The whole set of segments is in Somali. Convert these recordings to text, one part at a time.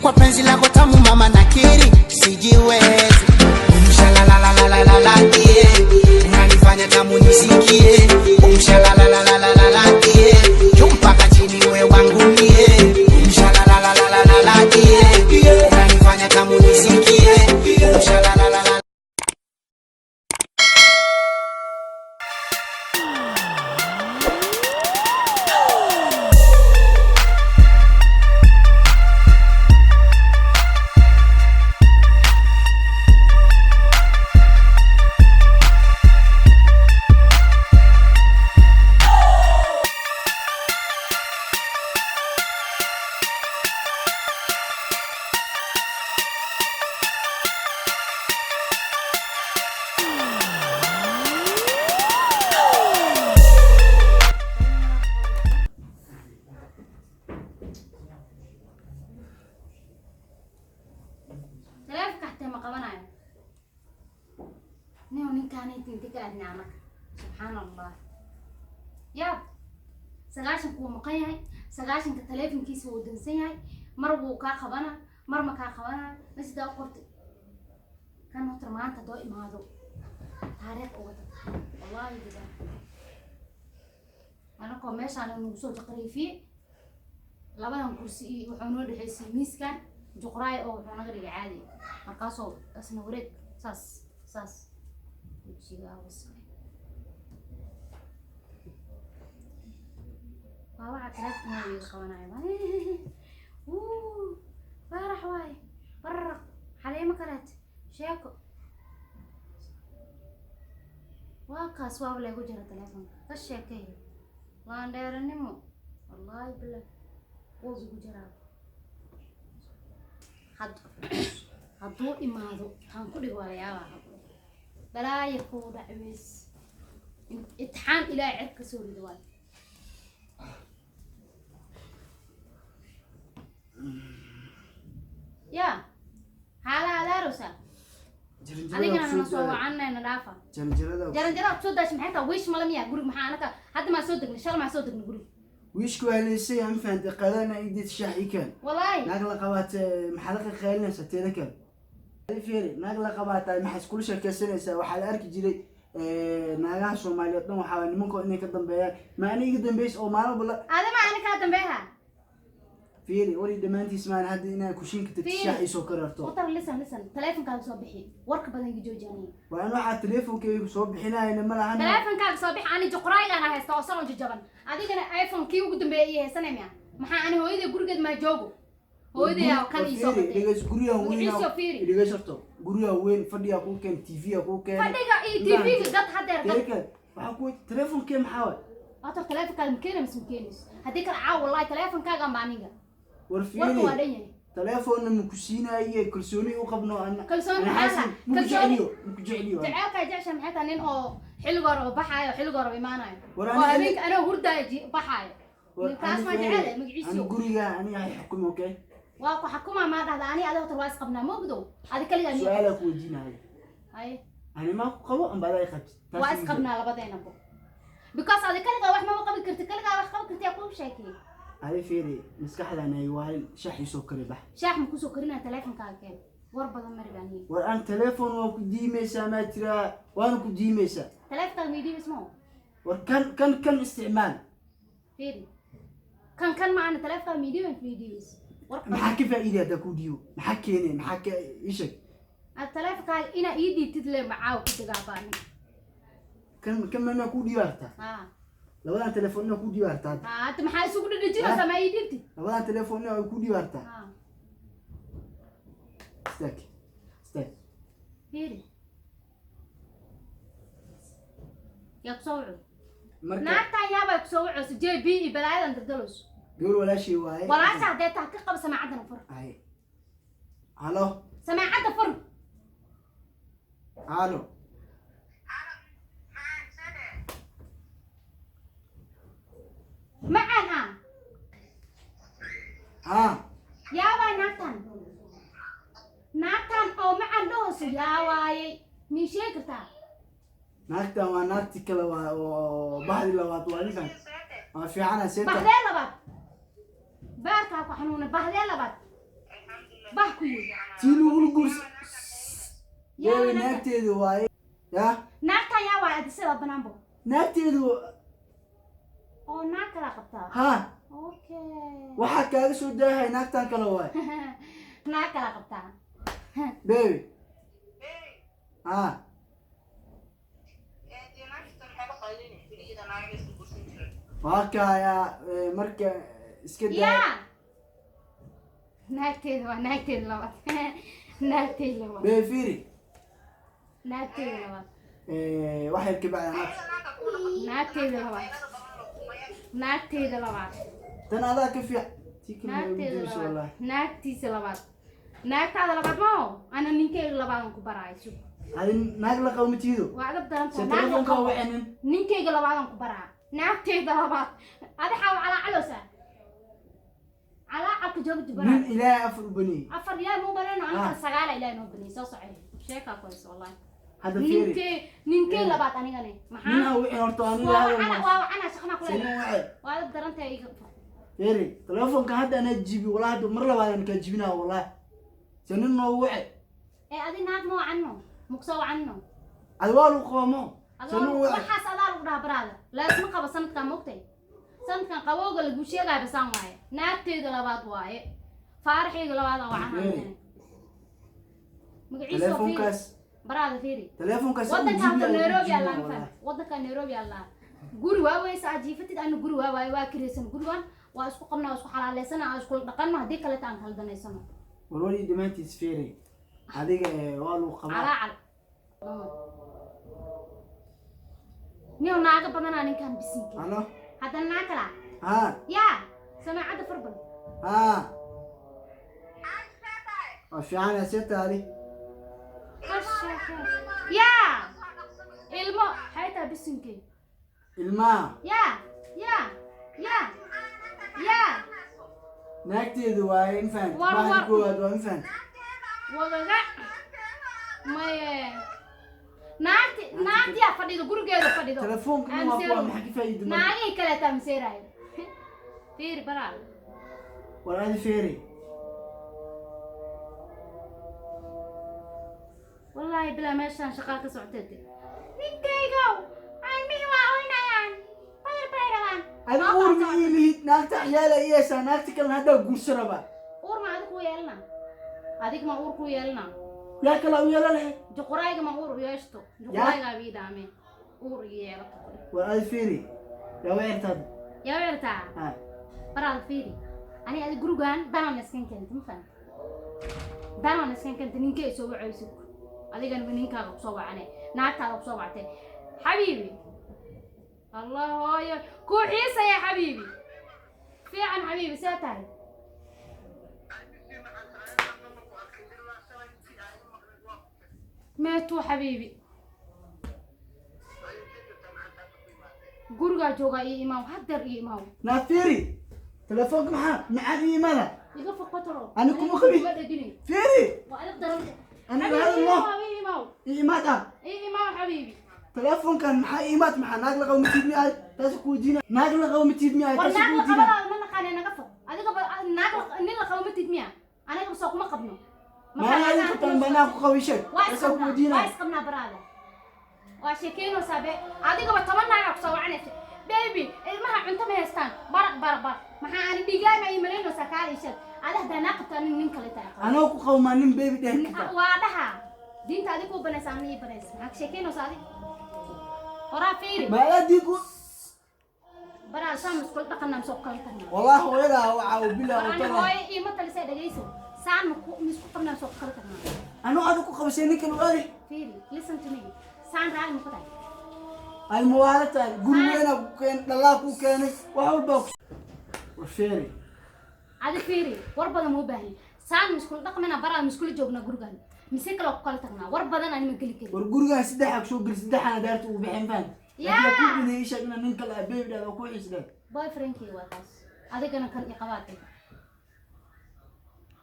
kwa penzi lako tamu mama nakiri sijiwezi. Umshalalalalalala yeah, unanifanya tamu nisikie. Umshalalalalalala yeah, juu mpaka chini we wangu mie. Umshalalalalalala yeah, unanifanya tamu nisikie. Umshalalala. سبحان الله يا سغاشن كو مقن yahay sagaashanka taleefankiisa uu dansan yahay mar buu ka qabana mar ma ka qabana sida qortay kan hotor maanta doo imaado taariikh oo wada wallahi dida ana ko meeshaan uu soo taqriifiyay labadan kursi wuxuu noo dhaxaysay miiskan juqraay oo wuxuu naga dhigay caadi markaasoo asna wareeg saas وجهها وسخ واحد ثلاث مويه القوانع فرح واي برق حلي ما كانت شيكو واقاس ولا وجهها تليفون الشيكي وان داير النمو والله بالله وجه وجهها حدو إمادو هنقولي ويا بلا يكون عويس اتحان إلى عدك سوري دوال يا حالا روسا هذيك أنا نصور عنا ندافع جرنجرة بصدق محيطة ويش ملامية قولك محانك حتى ما صدقني إن شاء الله ما صدقني قولك ويش كواليسي هم فهمت قلنا إيدي تشحي كان والله نقل قوات محلقة خيالنا ستيركن فيري نقل قبات محس كل شيء كسرنا وحال أرك جري ناقة سوماليات نو حاول ممكن إنك تنبيه ما أنا يقدم بيس أو ما أنا هذا ما أنا كاتم بيها فيري ولي دمانتي اسمعنا هذا إنها كوشين كتتشاحي سكر أرتو وطر لسن تليفون كان صباحي ورك بدن يجو جاني وأنا واحد تليفون كيف صباحنا هنا ملا أنا تليفون كان صباح أنا جقراي أنا هستوصل جبان هذيك أنا آيفون كيو قدم بيه سنة ميا محا أنا هو إذا قرقد ما جوجو هو إذا كان يسوق إذا قرية وين إذا شرطه قرية وين فدي أكون كم تي في أكون كم فدي إيه تي في قط حدا ذلك وحكوا تليفون كم حاول أطر تليفون كان مكينة مش مكينس هذيك العاو والله تليفون كان جنبانيجا ورفيني تليفون مكسينا هي كلسوني وقبنا أنا كلسوني حاسس مكجعليو تعال كجعش محيطة نين أو حلو قرب بحايا حلو قرب إيمانا وهذيك أنا وردا بحايا كاس ما جعله مقعيسو أنا قرية أنا يحكم أوكي واقع حكومة ما ده أنا هذا ترواس قبنا مو بدو هذا كل يعني سؤالك وجينا هاي أنا ما قوة أم بدأ يخد واس قبنا لبدينا بو بكاس هذا كل جا وإحنا ما قبل كرت كل جا وإحنا قبل كرت يقوم شيء هذا فيري مسكح لنا يوال شاحي سكري بح شاح مكو سكرنا تلفون كان وربا مرجاني وأنا تلفون وكدي مسا ما ترى وأنا كدي مسا تلفون ميدي اسمه وكان استعمال فيري كان معنا تلفون ميدي وين فيديوز محكي في إيدي هذا كوديو محكيني محكي إيشك التلفون قال إنا إيدي تدل معاه كده قاباني كم أنا كوديو أرتا لو أنا تلفوننا كوديو أرتا أنت محل سوق الرجال سما إيدي لو أنا تلفوننا كوديو أرتا استك فيري يقصوعوا نعتا يابا يقصوعوا سجي بي بلايا ندردلوش قول ولا شيء واي ولا ساعة تحقيق بس سماعتنا فر هاي الو سماعتنا فر الو معنا يابا ناتن او معن دوس يا واي مي شيكتا ناكتا وناكتي كلا وبحري لوات وانفن في عنا سيتا بحدي لبات باركا وحنون بحدي لبات ku yiri tii lagu guurs beebi naagteedu waaye ya naagtan yaa waa adisada banaanbo naagteedu oo naag kala qabtaa ha okay waxa kaaga soo daahay naagtan kale waay naag kala qabtaa beebi ha wakaya marka iska daa ya naagteeda waa naagteeda labaad naagteeda labaad beefiri naagteeda labaad waxay ka bacda naagteeda labaad naagteeda labaad tan adaa ka fiic naagteeda labaad naagtiisa labaad naagtaada labaad mao ana ninkeyga labaadan ku baraayo adi naag la qawmatiido waa adab daran telefonka wacanin ninkeyga labaadan ku baraa naagteeda labaad adi xaw calaa calosa calaa calka jooga dibara nin ilaahay afar u baniyey afar yaa noo banayno aniga sagaala ilaahay noo baniyey soo socay sheeka qoys wallahi hadda fiiri ninkey labaad anigane maxaa nina wixii horta aniga hada waa ana shaqna ku sinin leeyahay waxe waa adab daran tahay iga fiiri telefonka hadda ana jibi wallahi hadda mar labaad aan ka jibinaa wallahi sinin noo waxe adi naag ma wacanno muqsoo wacanno adwaal u qoomo sinin waxe waxaas adaa lagu dhaha baraada laasma qabo sanadkan moogtay sanadkan qabowga lagu sheegaya basaan waaye naagteeda labaad waaye faaraxeeda labaad aan wacanaa magaciisa telefonkaas baraada fiiri telefonkaas wadanka Nairobi alla faham wadanka Nairobi alla guri waa weeysa ajiifatid anu guri waa waaye waa kireysan gurigan waa isku qabnaa isku xalaaleysana aan isku dhaqanno hadii kale taan kala daneysano warwali dhimaantiis fiiri adiga waa lagu qabaa calaacal niyo naaga badanaa ninkan bisinka halo haddana naag kala ha ya samaacadda farbal ha waa fiican yaa see taadi ya ilmo xaytaa bisinkey ilmaha ya ya ya ya naagteedu waaye infant War, baadi war. koowaad waa infant wadaga maye naagtiyaa fadhido gurigeeda fadhido telefoonka ma waa kuwa maxaa ka faa'iido marka naagihii kaleetaa maseeraayo fiiri baraal war adi fiiri wallaahi bilaa meeshaan shaqaa ka socotee ninkaygow almihi waa oynayaan bayr bay rabaan adi uur ma ii lihid naagta ciyaala iyeysaa naagta kalena haddaa guursa rabaa uur ma adig ku yeelna adig ma uur ku yeelna yaa kala u yeela lahayd juqurayga ma uur yeeshto juquraygaa bii dhaame uur yeelato war adi fiiri yaa weertaad yaa weertaa ha baraal fiiri ani adi gurigaan danaan iskan keenta ma fahan danaan iskan keenta ninkay soo wacayso adigan ninkaaga kusoo wacane naagtaaga kusoo wactay xabiibi الله هاي كوحيسة يا حبيبي في عن حبيبي ساتاي ماتوا حبيبي قرقا جوغا اي امام حدر اي امام نافيري تلفونك معاد ايمانا يقف قطره انا كم خبي فيري واقدر انا هذا الله اي امام ايماتا اي امام حبيبي تلفون كان محا ايمات محا ناقل قوم تيدمي اي تاسكو دينا ناقل قوم تيدمي اي تاسكو والناقل دينا قبل من قال انا قفل هذيك الناقل نيل قوم تيدمي انا بسوق ما قبنه ما انا كنت بناكو قوي شيء تاسكو دينا وايس قبنا براده واشكينو سابع هذيك بتمنى انك سوعنت بيبي المها cunto ma haystaan baraq maxaa aan dhigaay ma iimayno sakaalisad adah danaqta nin kale taaqo انا ku qawmaanin baby dheerka waa dhaha diinta adigu banaysan ii banays maxaa sheekeyno saadi hora fiiri ما اديكو bara sam iskul dhaqanam soo kale tan والله ويلا وعاو بالله ana وطلع hooy ii ma talisay dhageyso saan ku isku qabnaa soo kale tan انا ادو ku qabsay ninkan wali fiiri listen to me saan raal ma qotay الموالدة قولنا كان الله كو كان وحول بوك وفيري هذا فيري وربنا مو باهي سان مسكول دقمنا برا مسكول جوجنا غورغان مسك لو قلتنا وربنا انا مقلي كلي ورغورغا سدحك سو غل سدح انا دارت وبخين فان يا. لكن كل بدي يشقنا نينك لا بيبي دا كو حسد باي فرينكي واتاس هذا كان اقواتي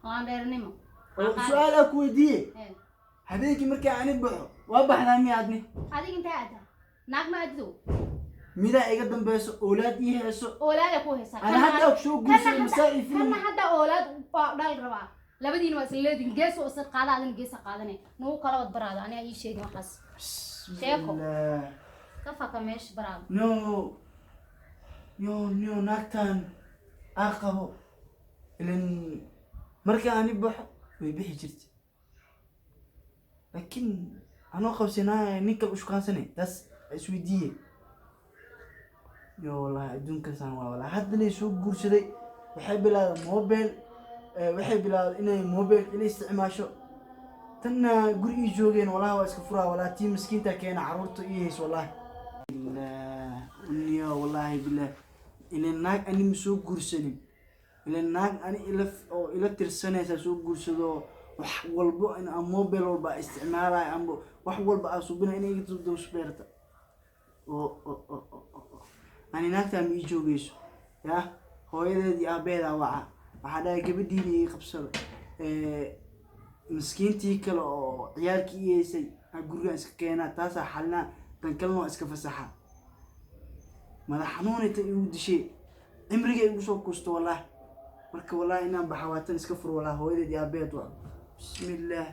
وان ديرنيمو سؤالك ودي ايه حبيبي مركي عن بخو وبخنا ميادني هذيك انت عاده ناق ما ادو ميدا ايغا دنبيس اولاد يهسو اولاد كو هيسا انا حتى شو غوس مسائي كان فيلم حدا اولاد دال ربا labadiina waa isla leedin gees oo sad qaada adin gees qaadane noo kala wad baraada aniga ii sheegin waxaas sheeko ka faka meesh baraada no naagtan aqabo ilan marka ani baxo way bixi jirtay laakiin anoo qabsanaa ninka u shaqaansanay taas isweydiiye yo wallahi adduunkan saan waa wallahi hadda soo guursaday waxay bilaabay mobile waxay bilaabay inay mobile ila isticmaasho tanna gurigii joogeen wallahi waa iska furaa wallahi tii miskiinta keena caruurta iyo hees wallahi niyo wallahi billahi ila naag ani soo guursanin ila naag ani ila tirsanaysa soo guursado wax walbo in aan mobile walba isticmaalay amba wax walba aan subina inay iga dib usbeerta ani naagta ma ii joogayso ya hooyadeedii aabeeda waxa dhahay gabadhiina ii qabsado miskiintii kale oo ciyaalkii yeesay guriga iska keenaa taas xalna tan kalena iska fasaxa madax xanuunayta igu dishay cimriga igu soo kusto wallahi marka wallahi inaan baxawaatan iska furo wallahi hooyadeedii aabeed waa bismillah